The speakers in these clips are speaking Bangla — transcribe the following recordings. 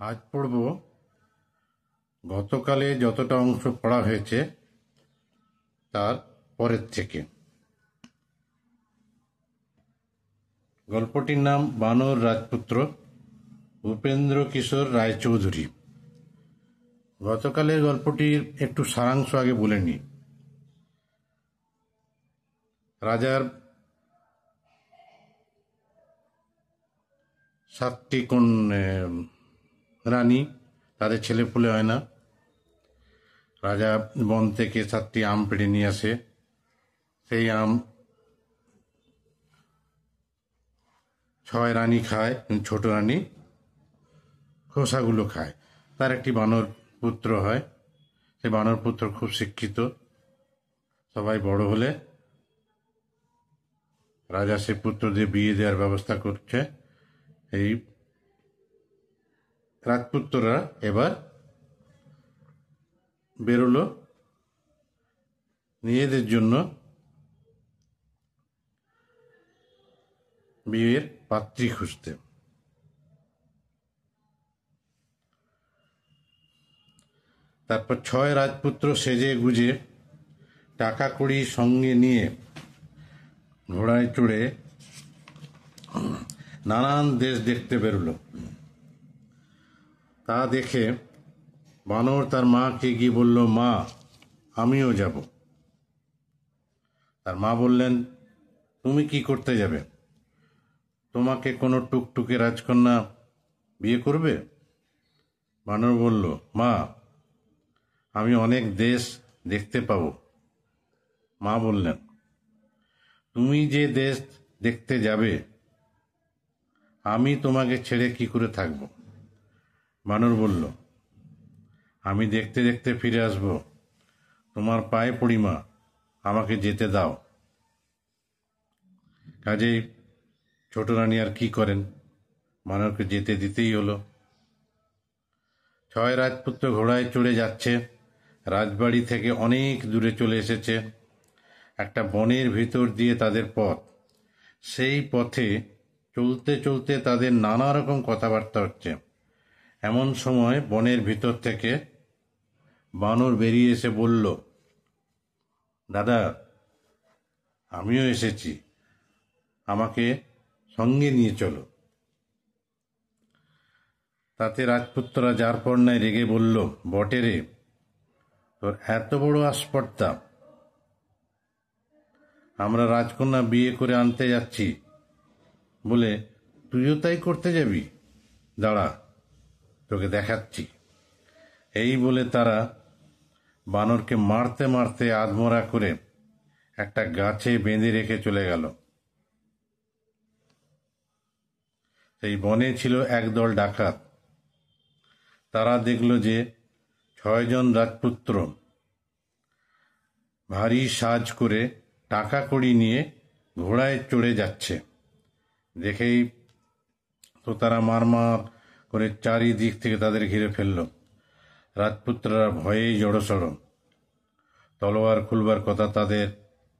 আজ পড়ব গতকালে যতটা অংশ পড়া হয়েছে তার পরের থেকে। গল্পটির নাম বানর রাজপুত্র, উপেন্দ্র কিশোর রায়চৌধুরী। গতকালের গল্পটির একটু সারাংশ আগে বলে নি। রাজার 7টি রানী, তাদের ছেলে পুলে হয় না। রাজা বন থেকে 7টি আম পেড়ে নিয়ে আসে। সেই আম 6 রানী খায়, ছোট রানী খোসাগুলো খায়। তার একটি বানর পুত্র হয়। সে বানর পুত্র খুব শিক্ষিত। সবাই বড় হলে রাজা সে পুত্রদের বিয়ে দেওয়ার ব্যবস্থা করছে। এই রাজপুত্ররা এবার বেরোলো নিজেদের জন্য বিয়ের পাত্রী খুঁজতে। তারপর 6 রাজপুত্র সেজে গুজে টাকা কড়ি সঙ্গে নিয়ে ঘোড়ায় চড়ে নানান দেশ দেখতে বেরোলো। তা দেখে বানর তার মাকে গিয়ে বলল, মা, আমিও যাব। তার মা বললেন, তুমি কি করতে যাবে? তোমাকে কোনো টুকটুকে রাজকন্যা বিয়ে করবে? বানর বলল, মা, আমি অনেক দেশ দেখতে পাবো। মা বললেন, তুমি যে দেশ দেখতে যাবে আমি তোমাকে ছেড়ে কি করে থাকব? বানর বলল, আমি দেখতে দেখতে ফিরে আসব, তোমার পায়ে পড়ি মা, আমাকে যেতে দাও। কাজেই ছোট রানী আর কি করেন, বানরকে যেতে দিতেই হলো। 6 রাজপুত্র ঘোড়ায় চড়ে যাচ্ছে। রাজবাড়ি থেকে অনেক দূরে চলে এসেছে। একটা বনের ভিতর দিয়ে তাদের পথ। সেই পথে চলতে চলতে তাদের নানা রকম কথাবার্তা হচ্ছে। এমন সময় বনের ভিতর থেকে বানর বেরিয়ে এসে বলল, দাদা, আমিও এসেছি, আমাকে সঙ্গে নিয়ে চলো। তাতে রাজপুত্ররা যার পর নাই রেগে বলল, বটে রে, তোর এত বড় আস্পর্ধা, আমরা রাজকন্যা বিয়ে করে আনতে যাচ্ছি বলে তুইও তাই করতে যাবি? দাঁড়া, তোকে দেখাচ্ছি। এই বলে তারা বানরকে মারতে মারতে আধমরা করে একটা গাছে বেঁধে রেখে চলে গেল। সেই বনে ছিল একদল ডাকাত। তারা দেখল যে 6 জন রাজপুত্র ভারী সাজ করে টাকা কড়ি নিয়ে ঘোড়ায় চড়ে যাচ্ছে। দেখেই তো তারা মারমার করে চারিদিক থেকে তাদের ঘিরে ফেলল। রাজপুত্ররা ভয়েই জড়সড়। তলোয়ার খুলবার কথা তাদের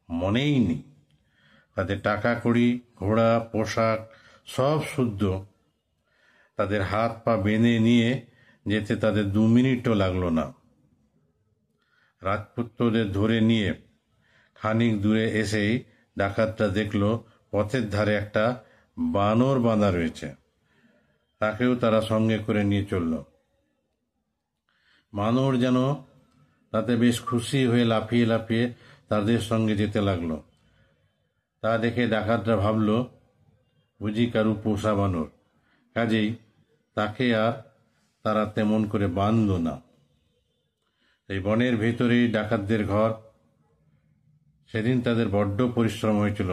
মনেই নেই। তাদের টাকা কড়ি, ঘোড়া, পোশাক সব শুদ্ধ। তাদের হাত পা বেঁধে নিয়ে যেতে তাদের 2 মিনিটও লাগলো না। রাজপুত্রদের ধরে নিয়ে খানিক দূরে এসেই ডাকাতরা দেখল পথের ধারে একটা বানর বাঁধা রয়েছে। তাকেও তারা সঙ্গে করে নিয়ে চলল। বানর যেন তাতে বেশ খুশি হয়ে লাফিয়ে লাফিয়ে তাদের সঙ্গে যেতে লাগলো। তা দেখে ডাকাতরা ভাবল, বুঝি কারু পোষা বানর, কাজেই তাকে আর তারা তেমন করে বাঁধল না। এই বনের ভেতরেই ডাকাতদের ঘর। সেদিন তাদের বড্ড পরিশ্রম হয়েছিল,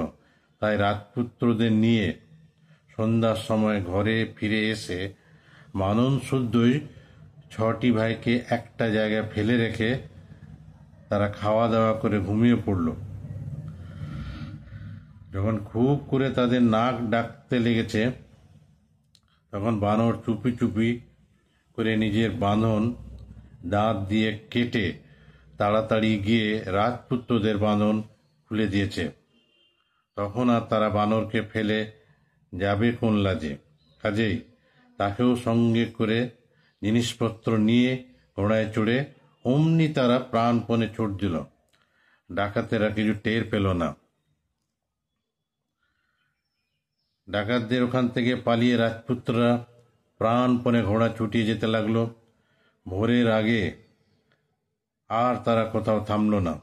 তাই রাজপুত্রদের নিয়ে সন্ধ্যার সময় ঘরে ফিরে এসে মানন শুদ্ধই 6টি ভাইকে একটা জায়গায় ফেলে রেখে তারা খাওয়া দাওয়া করে ঘুমিয়ে পড়ল। যখন খুব করে তাদের নাক ডাকতে লেগেছে তখন বানর চুপি চুপি করে নিজের বাঁধন দাঁত দিয়ে কেটে তাড়াতাড়ি গিয়ে রাজপুত্রদের বাঁধন খুলে দিয়েছে। তখন আর তারা বানরকে ফেলে যাবে কোন লাজে, কাজেই তাকেও সঙ্গে করে জিনিসপত্র নিয়ে ঘোড়ায় চড়ে অমনি তারা প্রাণপণে ছুট দিল। ডাকাতেরা কিছু টের পেল না। ডাকাতদের ওখান থেকে পালিয়ে রাজপুত্ররা প্রাণপণে ঘোড়া ছুটিয়ে যেতে লাগলো। ভোরের আগে আর তারা কোথাও থামল না।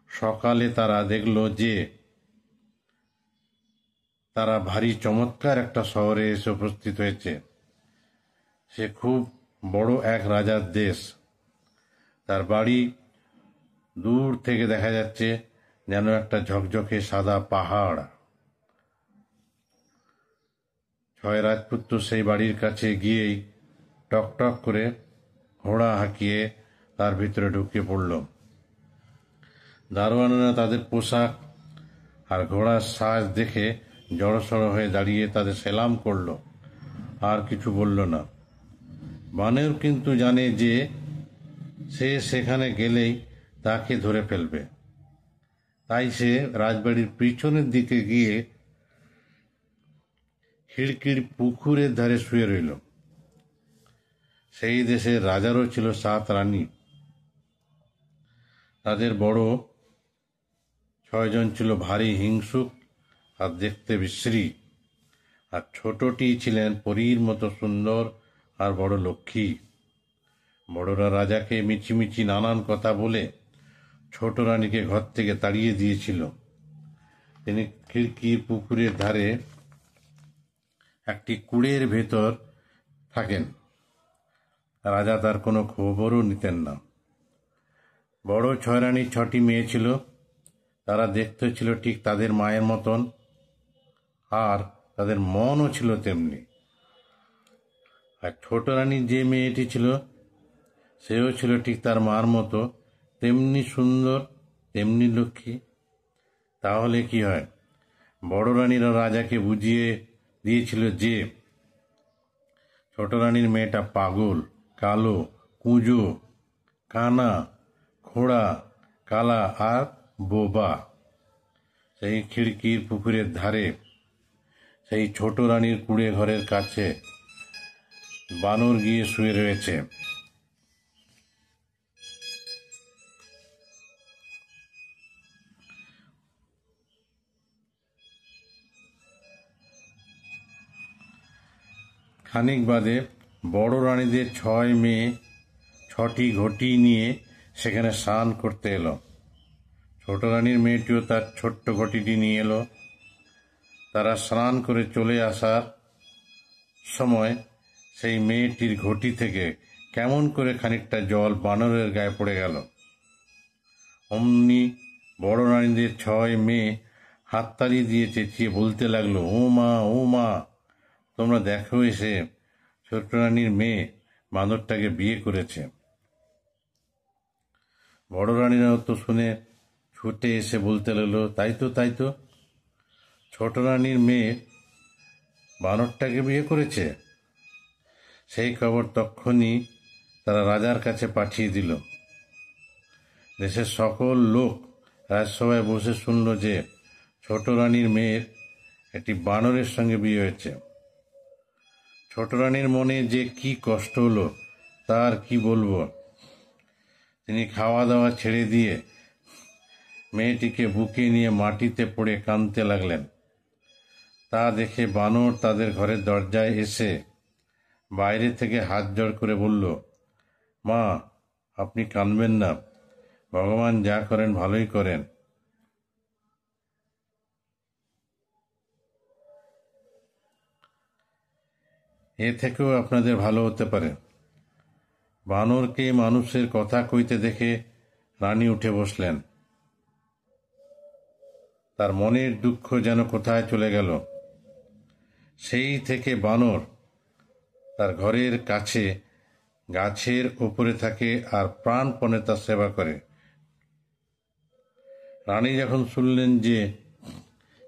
সকালে তারা দেখল যে তারা ভারী চমৎকার একটা শহরে এসে উপস্থিত হয়েছে। সে খুব বড় এক রাজার দেশ। তার বাড়ি দূর থেকে দেখা যাচ্ছে যেন একটা ঝকঝকে সাদা পাহাড়। ছয় রাজপুত্র সেই বাড়ির কাছে গিয়েই টকটক করে ঘোড়া হাঁকিয়ে তার ভিতরে ঢুকে পড়ল। দারোয়ানেরা তাদের পোশাক আর ঘোড়ার সাজ দেখে জড়সড় হয়ে দাঁড়িয়ে তাদের সেলাম করল, আর কিছু বলল না। বানর কিন্তু জানে যে সে সেখানে গেলেই তাকে ধরে ফেলবে, তাই সে রাজবাড়ির পিছনের দিকে গিয়ে খিড়কির পুকুরের ধারে শুয়ে রইল। সেই দেশের রাজারও ছিল 7 রানী। তাদের বড় 6 জন ছিল ভারী হিংসুক আর দেখতে বিশ্রী, আর ছোটটি ছিলেন পরীর মতো সুন্দর আর বড় লক্ষ্মী। বড়রা রাজাকে মিছিমিছি নানান কথা বলে ছোট রানীকে ঘর থেকে তাড়িয়ে দিয়েছিল। তিনি খিড়কির পুকুরের ধারে একটি কুড়ের ভেতর থাকেন। রাজা তার কোনো খবরও নিতেন না। বড় 6 রানীর 6টি মেয়ে ছিল। তারা দেখতে ছিল ঠিক তাদের মায়ের মতন, আর তাদের মনও ছিল তেমনি। আর ছোট রানীর যে মেয়েটি ছিল সেও ছিল ঠিক তার মার মতো, তেমনি সুন্দর, তেমনি লক্ষ্মী। তাহলে কি হয়? বড় রানীরা রাজাকে বুঝিয়ে দিয়েছিল যে ছোট রানীর মেয়েটা পাগল, কালো, কুঁজো, কানা, খোড়া, কালা আর বোবা। সেই খিড়কির পুকুরের ধারে সেই ছোট রানীর কুড়ে ঘরের কাছে বানর গিয়ে শুয়ে রয়েছে। খানিক বাদে বড় রানীদের 6 মেয়ে 6টি ঘটি নিয়ে সেখানে স্নান করতে এলো। ছোট রানীর মেয়েটিও তার ছোট্ট ঘটিটি নিয়ে এলো। তারা স্নান করে চলে আসার সময় সেই মেয়েটির ঘটি থেকে কেমন করে খানিকটা জল বানরের গায়ে পড়ে গেল। অমনি বড় রানীদের 6 মেয়ে হাততালি দিয়ে চেঁচিয়ে বলতে লাগলো, ও মা, ও মা, তোমরা দেখো এসে ছোট রানীর মেয়ে বাঁদরটাকে বিয়ে করেছে। বড় রানীরাও তো শুনে ছুটে এসে বলতে লাগলো, তাই তো, তাই তো, ছোট রানীর মেয়ে বানরটাকে বিয়ে করেছে। সেই খবর তক্ষুনি তারা রাজার কাছে পাঠিয়ে দিল। দেশের সকল লোক রাজসভায় বসে শুনল যে ছোট রানীর মেয়ের একটি বানরের সঙ্গে বিয়ে হয়েছে। ছোট রানীর মনে যে কি কষ্ট হলো তার কি বলবো। তিনি খাওয়া দাওয়া ছেড়ে দিয়ে মেয়েটিকে বুকে নিয়ে মাটিতে পড়ে কাঁদতে লাগলেন। তা দেখে বানর তাদের ঘরের দরজায় এসে বাইরে থেকে হাত জোড় করে বলল, মা, আপনি কাঁদবেন না, ভগবান যা করেন ভালোই করেন। এ থেকেও আপনাদের ভালো হতে পারে। বানরকে মানুষের কথা কইতে দেখে রানী উঠে বসলেন। তার মনের দুঃখ যেন কোথায় চলে গেল। সেই থেকে বানর তার ঘরের কাছে গাছের উপরে থাকে আর প্রাণপণে তার সেবা করে। রানী যখন শুনলেন যে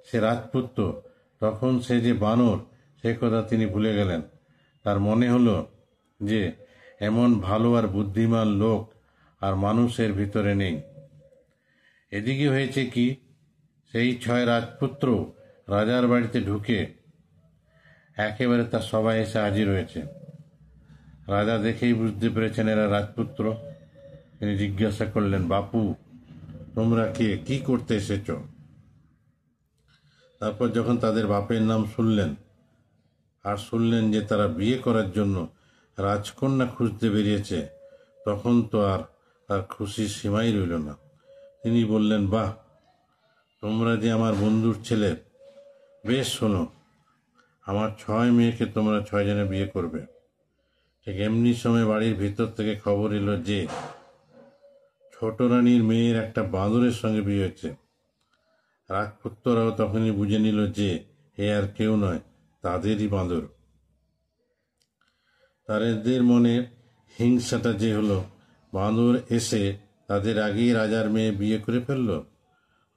সে রাজপুত্র, তখন সে যে বানর সে কথা তিনি ভুলে গেলেন। তার মনে হলো যে এমন ভালো আর বুদ্ধিমান লোক আর মানুষের ভিতরে নেই। এদিকে হয়েছে কি, সেই 6 রাজপুত্র রাজার বাড়িতে ঢুকে একেবারে তার সবাই এসে হাজির হয়েছে। রাজা দেখেই বুঝতে পেরেছেন এরা রাজপুত্র। তিনি জিজ্ঞাসা করলেন, বাপু, তোমরা কে, কি করতে এসেছ? তারপর যখন তাদের বাপের নাম শুনলেন আর শুনলেন যে তারা বিয়ে করার জন্য রাজকন্যা খুঁজতে বেরিয়েছে, তখন তো আর তার খুশির সীমাই রইল না। তিনি বললেন, বাহ, তোমরা যে আমার বন্ধুর ছেলে, বেশ, শোনো, আমার 6 মেয়েকে তোমরা 6 জনে বিয়ে করবে। ঠিক এমনি সময় বাড়ির ভিতর থেকে খবর এলো যে ছোট রানীর মেয়ের একটা বাঁদরের সঙ্গে বিয়ে হয়েছে। রাজপুত্ররাও তখনই বুঝে নিল যে এ আর কেউ নয়, তাদেরই বাঁদর। তাদের মনের হিংসাটা যে হলো, বাঁদর এসে তাদের আগেই রাজার মেয়ে বিয়ে করে ফেলল।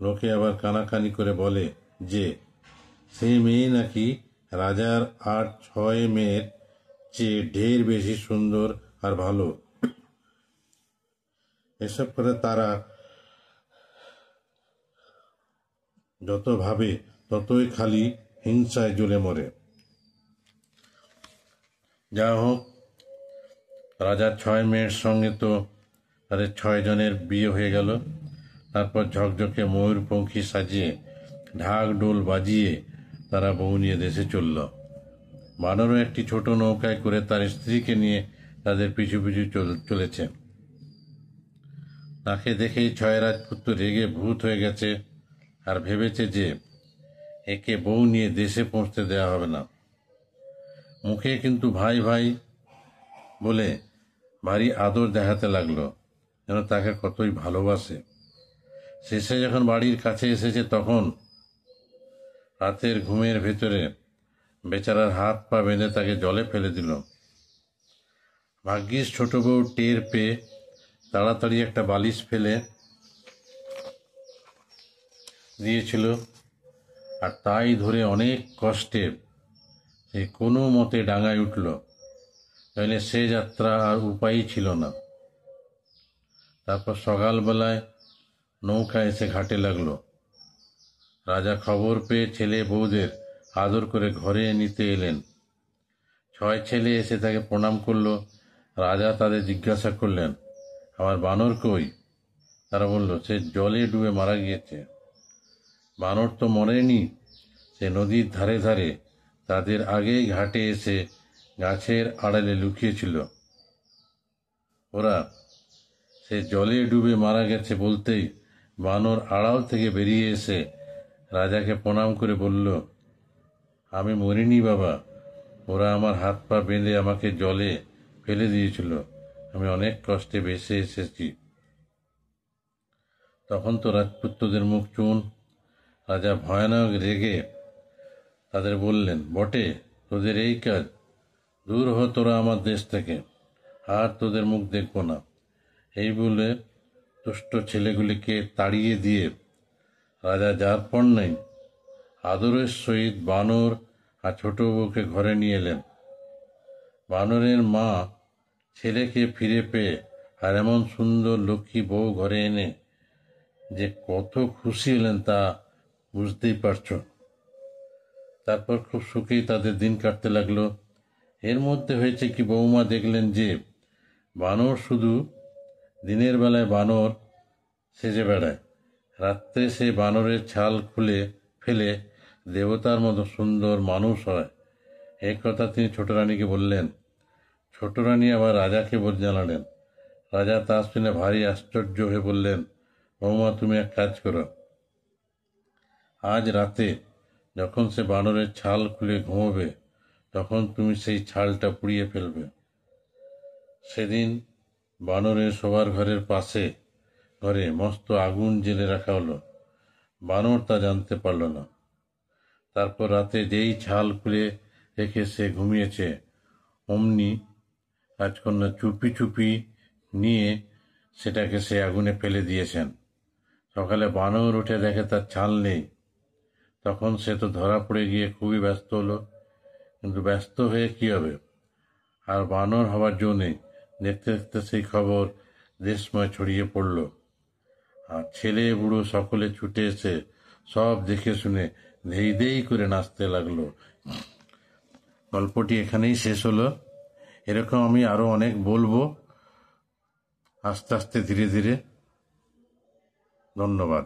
লোকে আবার কানাকানি করে বলে যে সেই মেয়ে নাকি রাজার আর 6 মেয়ের চেয়ে ঢের বেশি সুন্দর আর ভালো। এসব করে তারা যত ভাবে ততই খালি হিংসায় জ্বলে মরে। যা হোক, রাজার 6 মেয়ের সঙ্গে তো তাদের 6 জনের বিয়ে হয়ে গেল। তারপর ঝকঝকে ময়ূরপঙ্খী সাজিয়ে ঢাক ঢোল বাজিয়ে তারা বউ নিয়ে দেশে চলল। বানরও একটি ছোট নৌকায় করে তার স্ত্রীকে নিয়ে তাদের পিছু পিছু চলেছে। তাকে দেখেই 6 রাজপুত্র রেগে ভূত হয়ে গেছে আর ভেবেছে যে একে বউ নিয়ে দেশে পৌঁছতে দেওয়া হবে না। মুখে কিন্তু ভাই ভাই বলে ভারী আদর দেখাতে লাগলো, যেন তাকে কতই ভালোবাসে। শেষে যখন বাড়ির কাছে এসেছে, তখন রাতের ঘুমের ভেতরে বেচারার হাত পা বেঁধে তাকে জলে ফেলে দিল। ভাগ্যিস ছোট বউ টের পেয়ে তাড়াতাড়ি একটা বালিশ ফেলে দিয়েছিল, আর তাই ধরে অনেক কষ্টে সে কোনো মতে ডাঙায় উঠল। তাইলে সে যাত্রা আর উপায়ই ছিল না। তারপর সকালবেলায় নৌকা এসে ঘাটে লাগলো। রাজা খবর পেয়ে ছেলে বউদের আদর করে ঘরে নিতে এলেন। 6 ছেলে এসে তাকে প্রণাম করল। রাজা তাদের জিজ্ঞাসা করলেন, আমার বানর কই? তারা বলল, সে জলে ডুবে মারা গিয়েছে। বানর তো মরেনি, সে নদীর ধারে ধারে তাদের আগেই ঘাটে এসে গাছের আড়ালে লুকিয়েছিল। ওরা সে জলে ডুবে মারা গেছে বলতেই বানর আড়াল থেকে বেরিয়ে এসে রাজাকে প্রণাম করে বলল, আমি মরিনি বাবা, ওরা আমার হাত পা বেঁধে আমাকে জলে ফেলে দিয়েছিল, আমি অনেক কষ্টে ভেসে এসেছি। তখন তো রাজপুত্রদের মুখ চুন। রাজা ভয়ানক রেগে তাদের বললেন, বটে, তোদের এই কাজ, দূর হ তোরা আমার দেশ থেকে, আর তোদের মুখ দেখব না। এই বলে দুষ্ট ছেলেগুলিকে তাড়িয়ে দিয়ে রাজা যার পর নাই আদরের সহিত বানর আর ছোট বউকে ঘরে নিয়ে এলেন। বানরের মা ছেলেকে ফিরে পেয়ে আর এমন সুন্দর লক্ষ্মী বউ ঘরে এনে যে কত খুশি হলেন তা বুঝতেই পারছ। তারপর খুব সুখেই তাদের দিন কাটতে লাগলো। এর মধ্যে হয়েছে কি, বৌমা দেখলেন যে বানর শুধু দিনের বেলায় বানর সেজে বেড়ায়, রাত্রে সে বানরের ছাল খুলে ফেলে দেবতার মতো সুন্দর মানুষ হয়। এই কথা তিনি ছোট রানীকে বললেন। ছোট রানী আবার রাজাকে জানালেন। রাজা তা শুনে ভারী আশ্চর্য হয়ে বললেন, বৌমা, তুমি এক কাজ করো, আজ রাতে যখন সে বানরের ছাল খুলে ঘুমোবে, তখন তুমি সেই ছালটা পুড়িয়ে ফেলবে। সেদিন বানরের শোবার ঘরের পাশে ঘরে মস্ত আগুন জেলে রাখা হলো। বানর তা জানতে পারল না। তারপর রাতে যেই ছাল খুলে রেখে সে ঘুমিয়েছে, অমনি রাজকন্যা চুপি চুপি নিয়ে সেটাকে সে আগুনে ফেলে দিয়েছেন। সকালে বানর উঠে দেখে তার ছাল নেই। তখন সে তো ধরা পড়ে গিয়ে খুবই ব্যস্ত হলো, কিন্তু ব্যস্ত হয়ে কি হবে, আর বানর হওয়ার জো নেই। দেখতে দেখতে সেই খবর দেশময় ছড়িয়ে পড়ল, আর ছেলে বুড়ো সকলে ছুটে এসে সব দেখে শুনে ধেই ধেই করে নাচতে লাগলো। গল্পটি এখানেই শেষ হলো। এরকম আমি আরও অনেক বলবো আস্তে আস্তে ধীরে ধীরে। ধন্যবাদ।